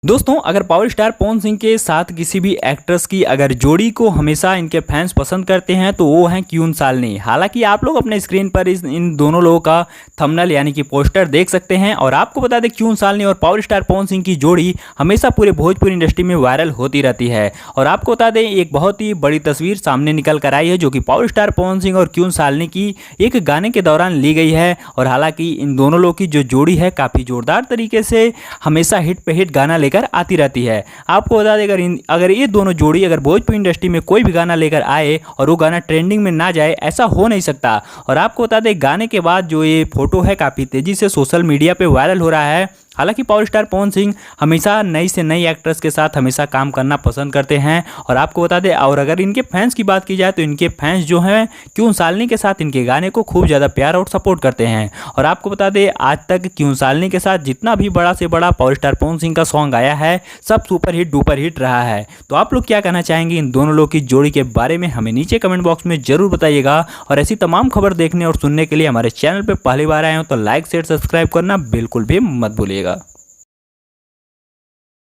दोस्तों अगर power star Pawan Singh के साथ किसी भी एक्ट्रेस की अगर जोड़ी को हमेशा इनके फैंस पसंद करते हैं तो वो हैं क्यून सालनी। हालांकि आप लोग अपने स्क्रीन पर इन दोनों लोगों का थंबनेल यानी कि पोस्टर देख सकते हैं। और आपको बता दें क्यून सालनी और पावर स्टार पवन सिंह की जोड़ी हमेशा पूरे भोजपुरी इंडस्ट्री में वायरल होती रहती है। और आपको बता दें एक बहुत ही बड़ी तस्वीर सामने निकल कर आई है जो कि पावर स्टार पवन सिंह और क्यून सालनी की एक गाने के दौरान ली गई है। और हालांकि इन दोनों लोगों की जो जोड़ी है काफ़ी जोरदार तरीके से हमेशा हिट पे हिट गाना लेकर आती रहती है। आपको बता दें अगर ये दोनों जोड़ी अगर भोजपुरी इंडस्ट्री में कोई भी गाना लेकर आए और वो गाना ट्रेंडिंग में ना जाए, ऐसा हो नहीं सकता। और आपको बता दें गाने के बाद जो ये फोटो है काफ़ी तेज़ी से सोशल मीडिया पे वायरल हो रहा है। हालांकि पावर स्टार पवन सिंह हमेशा नई से नई एक्ट्रेस के साथ हमेशा काम करना पसंद करते हैं। और आपको बता दें और अगर इनके फैंस की बात की जाए तो इनके फैंस जो हैं क्यून सालनी के साथ इनके गाने को खूब ज़्यादा प्यार और सपोर्ट करते हैं। और आपको बता दें आज तक क्यून सालनी के साथ जितना भी बड़ा से बड़ा पावर स्टार पवन सिंह का सॉन्ग आया है सब सुपर हिट डुपर हिट रहा है। तो आप लोग क्या कहना चाहेंगे इन दोनों लोग की जोड़ी के बारे में, हमें नीचे कमेंट बॉक्स में जरूर बताइएगा। और ऐसी तमाम खबर देखने और सुनने के लिए हमारे चैनल पर पहली बार आए हो तो लाइक शेयर सब्सक्राइब करना बिल्कुल भी मत भूलिएगा।